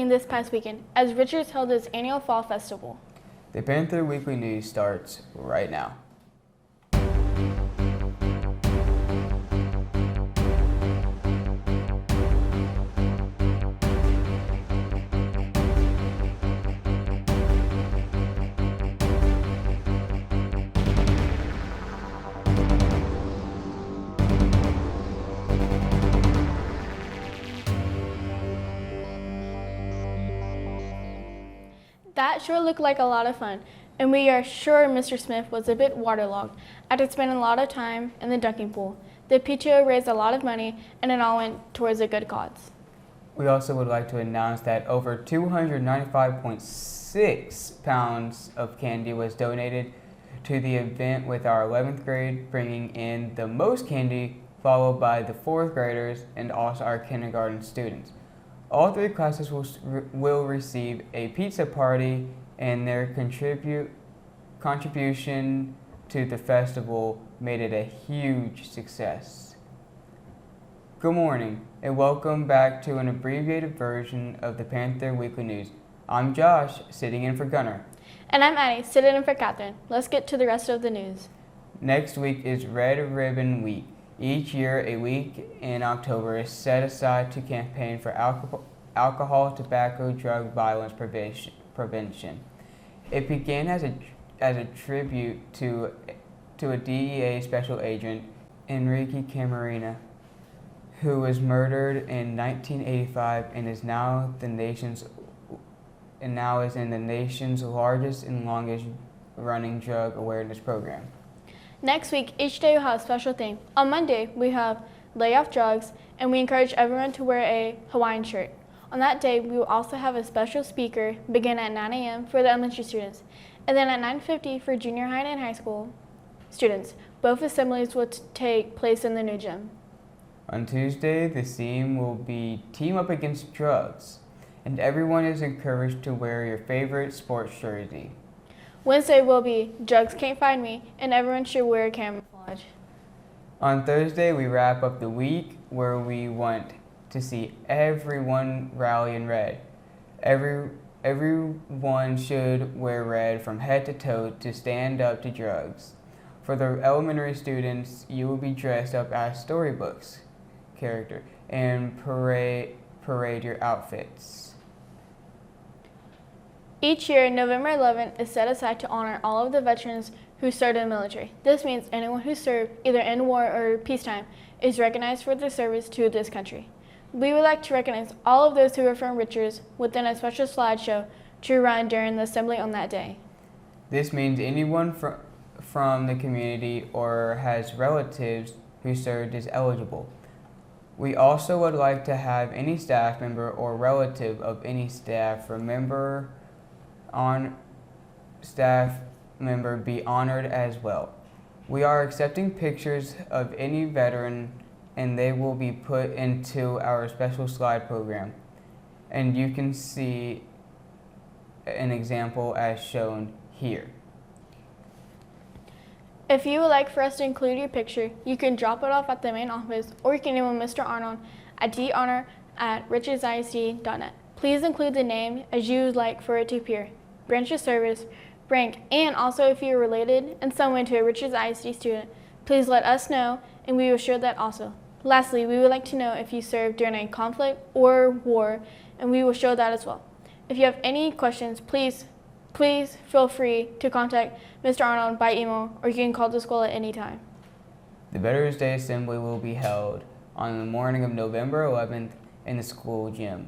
happened this past weekend as Richards held its annual fall festival. The Panther Weekly News starts right now. That sure looked like a lot of fun, and we are sure Mr. Smith was a bit waterlogged after spending a lot of time in the dunking pool. The PTO raised a lot of money, and it all went towards a good cause. We also would like to announce that over 295.6 pounds of candy was donated to the event, with our 11th grade bringing in the most candy, followed by the 4th graders and also our kindergarten students. All 3 classes will receive a pizza party, and their contribution to the festival made it a huge success. Good morning, and welcome back to an abbreviated version of the Panther Weekly News. I'm Josh, sitting in for Gunnar. And I'm Addie, sitting in for Katherine. Let's get to the rest of the news. Next week is Red Ribbon Week. Each year, a week in October is set aside to campaign for alcohol, tobacco, drug violence prevention. It began as a tribute to a DEA special agent, Enrique Camarena, who was murdered in 1985 and is now in the nation's largest and longest running drug awareness program. Next week, each day will have a special theme. On Monday, we have Lay Off Drugs, and we encourage everyone to wear a Hawaiian shirt. On that day, we will also have a special speaker begin at 9 a.m. for the elementary students, and then at 9:50 for junior high and high school students. Both assemblies will take place in the new gym. On Tuesday, the theme will be Team Up Against Drugs, and everyone is encouraged to wear your favorite sports jersey. Wednesday will be Drugs Can't Find Me, and everyone should wear camouflage. On Thursday, we wrap up the week where we want to see everyone rally in red. Everyone should wear red from head to toe to stand up to drugs. For the elementary students, you will be dressed up as storybooks character and parade your outfits. Each year, November 11th is set aside to honor all of the veterans who served in the military. This means anyone who served either in war or peacetime is recognized for their service to this country. We would like to recognize all of those who were from Richards within a special slideshow to run during the assembly on that day. This means anyone from the community or has relatives who served is eligible. We also would like to have any staff member or relative of any staff member be honored as well. We are accepting pictures of any veteran, and they will be put into our special slide program. And you can see an example as shown here. If you would like for us to include your picture, you can drop it off at the main office, or you can email Mr. Arnold at dhonor@richardsisd.net. Please include the name as you would like for it to appear, branch of service, rank, and also if you are related in some way to a Richards ISD student, please let us know and we will share that also. Lastly, we would like to know if you served during a conflict or war, and we will show that as well. If you have any questions, please feel free to contact Mr. Arnold by email, or you can call the school at any time. The Veterans Day Assembly will be held on the morning of November 11th in the school gym.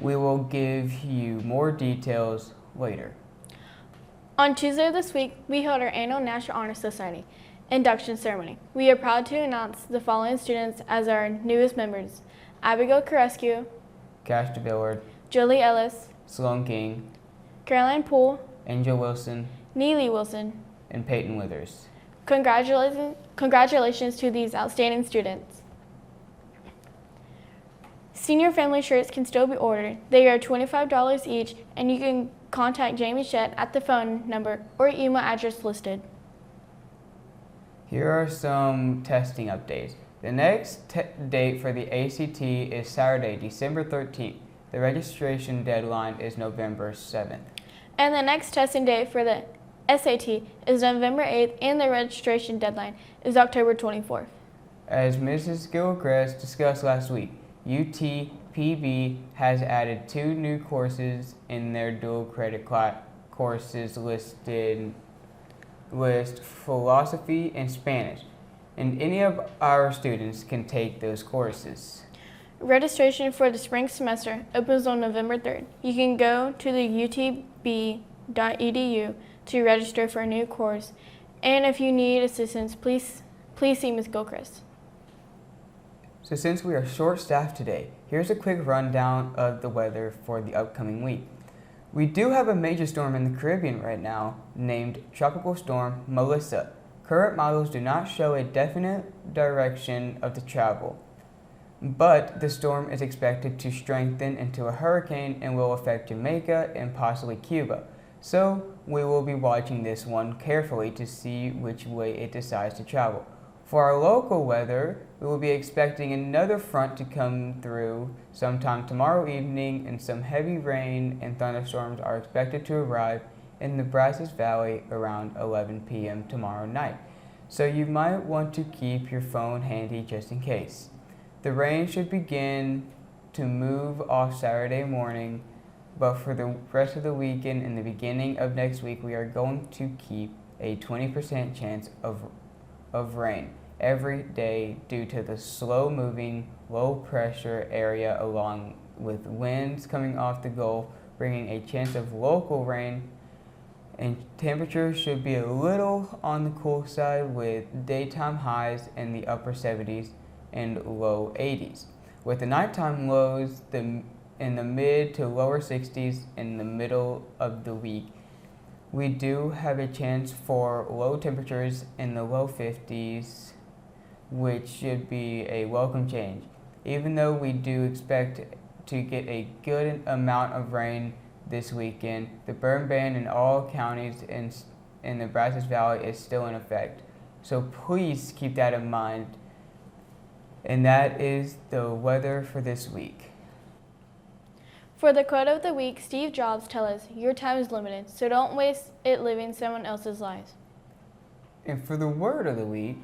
We will give you more details later. On Tuesday of this week, we held our annual National Honor Society induction ceremony. We are proud to announce the following students as our newest members: Abigail Carescu, Cash DeVillard, Jolie Ellis, Sloan King, Caroline Poole, Angel Wilson, Neely Wilson, and Peyton Withers. Congratulations to these outstanding students. Senior family shirts can still be ordered. They are $25 each, and you can contact Jamie Shett at the phone number or email address listed. Here are some testing updates. The next date for the ACT is Saturday, December 13th. The registration deadline is November 7th. And the next testing day for the SAT is November 8th, and the registration deadline is October 24th. As Mrs. Gilchrist discussed last week, UTPB has added 2 new courses in their dual credit courses list philosophy and Spanish, and any of our students can take those courses. Registration for the spring semester opens on November 3rd. You can go to the utb.edu to register for a new course, and if you need assistance, please see Ms. Gilchrist. So since we are short-staffed today, here's a quick rundown of the weather for the upcoming week. We do have a major storm in the Caribbean right now named Tropical Storm Melissa. Current models do not show a definite direction of the travel, but the storm is expected to strengthen into a hurricane and will affect Jamaica and possibly Cuba. So we will be watching this one carefully to see which way it decides to travel. For our local weather, we will be expecting another front to come through sometime tomorrow evening, and some heavy rain and thunderstorms are expected to arrive in the Brazos Valley around 11 p.m. tomorrow night. So you might want to keep your phone handy just in case. The rain should begin to move off Saturday morning, but for the rest of the weekend and the beginning of next week, we are going to keep a 20% chance of rain every day due to the slow-moving, low-pressure area, along with winds coming off the Gulf, bringing a chance of local rain. And temperatures should be a little on the cool side, with daytime highs in the upper 70s and low 80s, with the nighttime lows in the mid to lower 60s in the middle of the week. We do have a chance for low temperatures in the low 50s, which should be a welcome change. Even though we do expect to get a good amount of rain this weekend, the burn ban in all counties in the Brazos Valley is still in effect. So please keep that in mind. And that is the weather for this week. For the quote of the week, Steve Jobs tells us, "Your time is limited, so don't waste it living someone else's lives." And for the word of the week,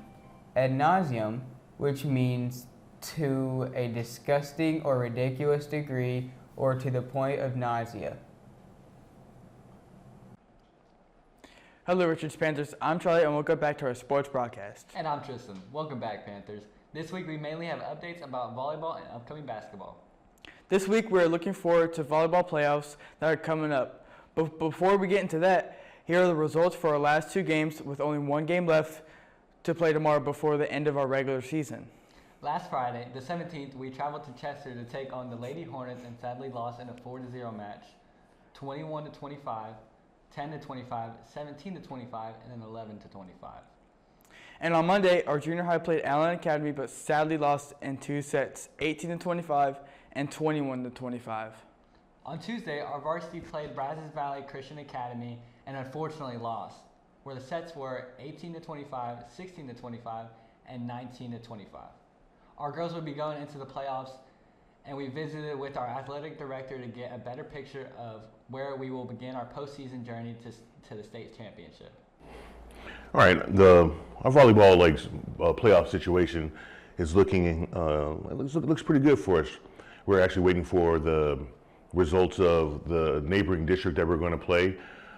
ad nauseum, which means to a disgusting or ridiculous degree or to the point of nausea. Hello, Richards Panthers. I'm Charlie, and welcome back to our sports broadcast. And I'm Tristan. Welcome back, Panthers. This week we mainly have updates about volleyball and upcoming basketball. This week we're looking forward to volleyball playoffs that are coming up. But before we get into that, here are the results for our last 2 games, with only 1 game left to play tomorrow before the end of our regular season. Last Friday, the 17th, we traveled to Chester to take on the Lady Hornets and sadly lost in a 4-0 match, 21-25, 10-25, 17-25, and then 11-25. And on Monday, our junior high played Allen Academy, but sadly lost in 2 sets, 18-25 and 21-25. On Tuesday, our varsity played Brazos Valley Christian Academy and unfortunately lost, where the sets were 18-25, 16-25, and 19-25. Our girls will be going into the playoffs, and we visited with our athletic director to get a better picture of where we will begin our postseason journey to the state championship. All right, our volleyball playoff situation is looking looks pretty good for us. We're actually waiting for the results of the neighboring district that we're going to play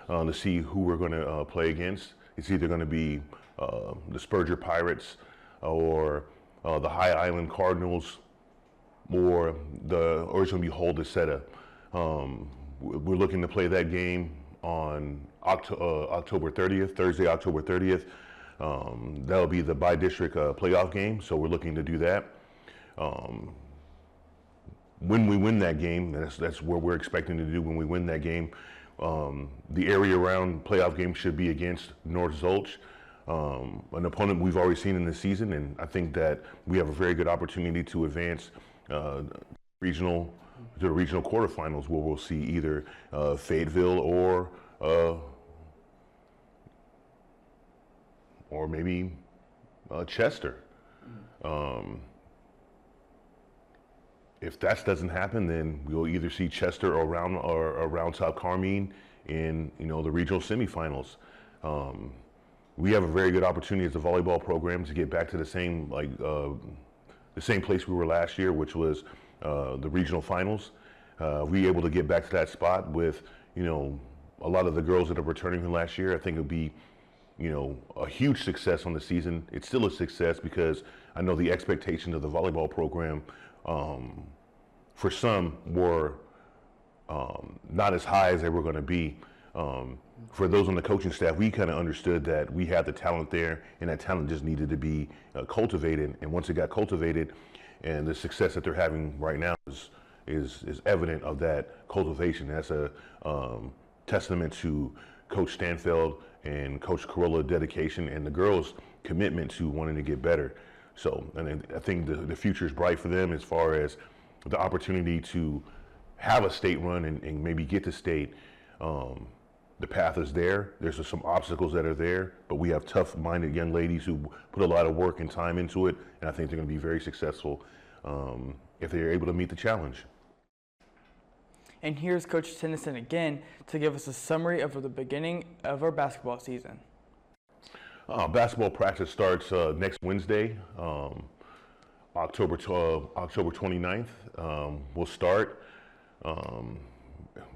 to see who we're going to play against. It's either going to be the Spurgeon Pirates or the High Island Cardinals, or it's going to be Hull Deceta. We're looking to play that game on October 30th, Thursday, October 30th. That'll be the by-district playoff game, so we're looking to do that. When we win that game, that's what we're expecting to do. When we win that game, the area around playoff game should be against North Zolch, an opponent we've already seen in the season, and I think that we have a very good opportunity to advance to the regional quarterfinals, where we'll see either Fayetteville or maybe if that doesn't happen, then we'll either see Chester or Round Top Carmine in the regional semifinals. We have a very good opportunity as a volleyball program to get back to the same place we were last year, which was the regional finals. We able to get back to that spot with a lot of the girls that are returning from last year. I think it'll be a huge success on the season. It's still a success because I know the expectations of the volleyball program for some were not as high as they were going to be. For those on the coaching staff, we kind of understood that we had the talent there, and that talent just needed to be cultivated. And once it got cultivated, and the success that they're having right now is evident of that cultivation. That's a testament to Coach Stanfield and Coach Corolla's dedication and the girls' commitment to wanting to get better. So, and I think the future is bright for them as far as the opportunity to have a state run and maybe get to state. The path is there. There's some obstacles that are there, but we have tough-minded young ladies who put a lot of work and time into it, and I think they're going to be very successful if they're able to meet the challenge. And here's Coach Tennison again to give us a summary of the beginning of our basketball season. Basketball practice starts next Wednesday, October 29th. We'll start.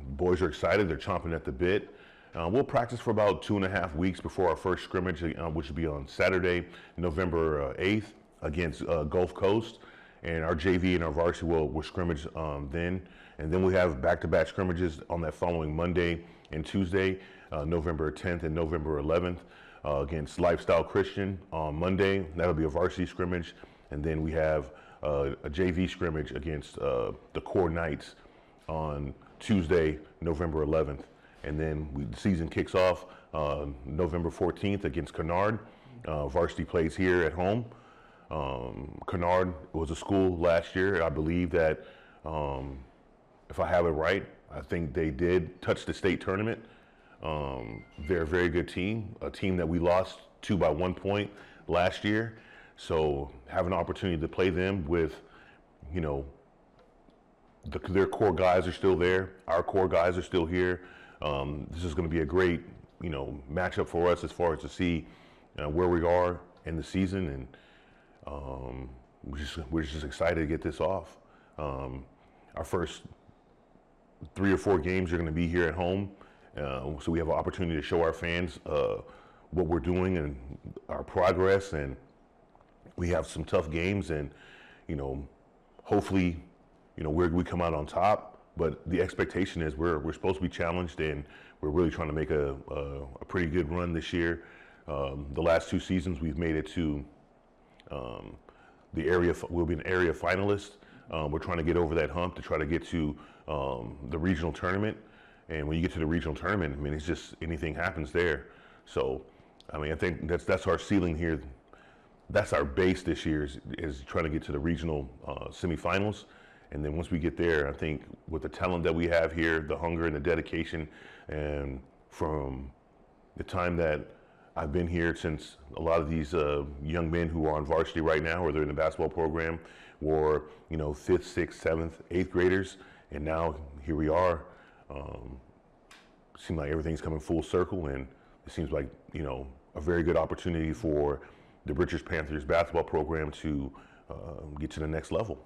Boys are excited. They're chomping at the bit. We'll practice for about 2.5 weeks before our first scrimmage, which will be on Saturday, November 8th against Gulf Coast. And our JV and our varsity will scrimmage then. And then we have back-to-back scrimmages on that following Monday and Tuesday, November 10th and November 11th against Lifestyle Christian on Monday. That'll be a varsity scrimmage. And then we have a JV scrimmage against the Core Knights on Tuesday, November 11th. And then the season kicks off November 14th against Kennard. Varsity plays here at home. Kennard was a school last year. I believe that, if I have it right, I think they did touch the state tournament. They're a very good team, a team that we lost to by 1 point last year. So have an opportunity to play them with, their core guys are still there. Our core guys are still here. This is going to be a great, matchup for us as far as to see where we are in the season, and we're just excited to get this off. Our first 3 or 4 games are going to be here at home, so we have an opportunity to show our fans what we're doing and our progress, and we have some tough games, and hopefully, we come out on top. But the expectation is we're supposed to be challenged, and we're really trying to make a pretty good run this year. The last 2 seasons, we've made it to the area. We'll be an area finalist. We're trying to get over that hump to try to get to the regional tournament. And when you get to the regional tournament, it's just anything happens there. So, I think that's our ceiling here. That's our base this year is trying to get to the regional semifinals. And then once we get there, I think with the talent that we have here, the hunger and the dedication, and from the time that I've been here, since a lot of these young men who are on varsity right now, or they're in the basketball program, were 5th, 6th, 7th, 8th graders, and now here we are. Seems like everything's coming full circle, and it seems like a very good opportunity for the Richards Panthers basketball program to get to the next level.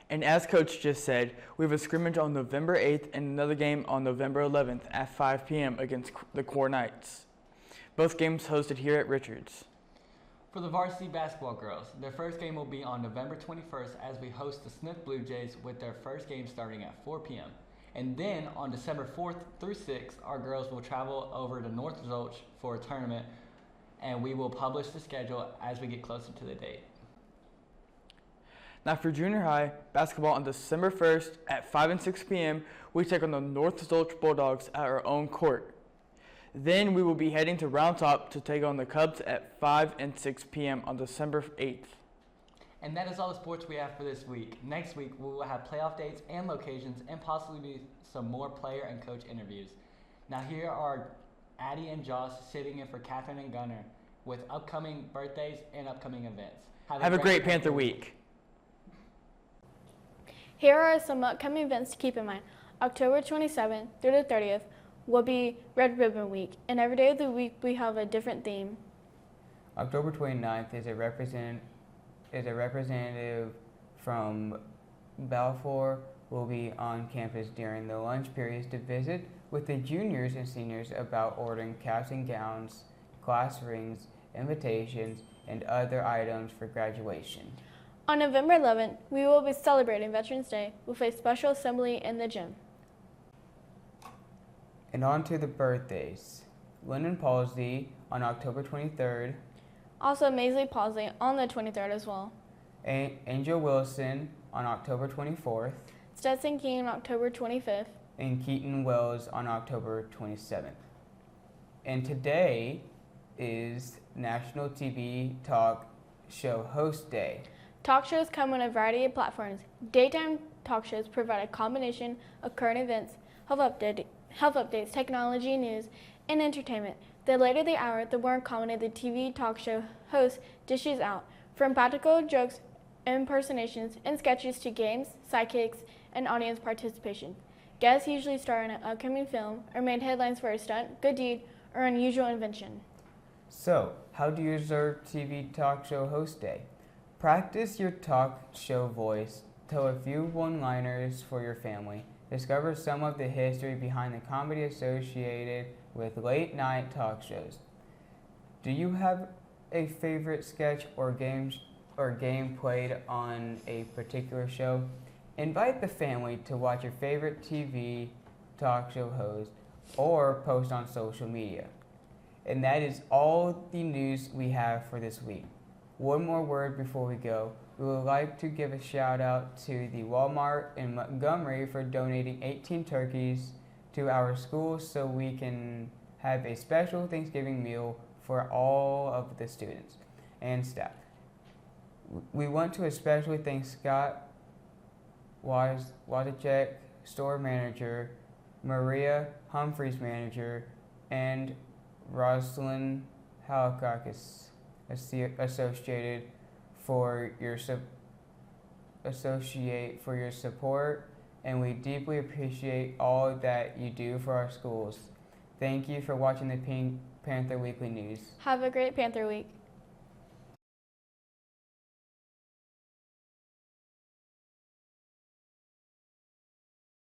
And as Coach just said, we have a scrimmage on November 8th and another game on November 11th at 5 p.m. against the Core Knights. Both games hosted here at Richards. For the varsity basketball girls, their first game will be on November 21st as we host the Smith Blue Jays with their first game starting at 4 p.m. And then on December 4th through 6th, our girls will travel over to North Zolch for a tournament, and we will publish the schedule as we get closer to the date. Now for junior high, basketball on December 1st at 5 and 6 p.m., we take on the North Zolch Bulldogs at our own court. Then we will be heading to Round Top to take on the Cubs at 5 and 6 p.m. on December 8th. And that is all the sports we have for this week. Next week, we will have playoff dates and locations and possibly some more player and coach interviews. Now here are Addie and Josh sitting in for Katherine and Gunnar with upcoming birthdays and upcoming events. Have a great Panther week. Here are some upcoming events to keep in mind. October 27th through the 30th will be Red Ribbon Week, and every day of the week we have a different theme. October 29th is a representative from Balfour will be on campus during the lunch periods to visit with the juniors and seniors about ordering caps and gowns, class rings, invitations, and other items for graduation. On November 11th, we will be celebrating Veterans Day with a special assembly in the gym. And on to the birthdays. Lyndon Palsy on October 23rd, Also, Maisley Palsy on the 23rd as well. Angel Wilson on October 24th, Stetson King on October 25th. and Keaton Wells on October 27th. And today is National TV Talk Show Host Day. Talk shows come on a variety of platforms. Daytime talk shows provide a combination of current events, health updates, technology news, and entertainment. The later the hour, the more comedy the TV talk show host dishes out, from practical jokes, impersonations, and sketches to games, sidekicks, and audience participation. Guests usually star in an upcoming film or made headlines for a stunt, good deed, or unusual invention. So, how do you observe TV Talk Show Host Day? Practice your talk show voice, tell a few one-liners for your family, discover some of the history behind the comedy associated with late-night talk shows. Do you have a favorite sketch or game played on a particular show? Invite the family to watch your favorite TV talk show host or post on social media. And that is all the news we have for this week. One more word before we go. We would like to give a shout out to the Walmart in Montgomery for donating 18 turkeys to our school so we can have a special Thanksgiving meal for all of the students and staff. We want to especially thank Scott Wadacek, store manager, Maria Humphreys, manager, and Rosalind Halakakis, associated for your support, and we deeply appreciate all that you do for our schools. Thank you for watching the Panther Weekly News. Have a great Panther Week.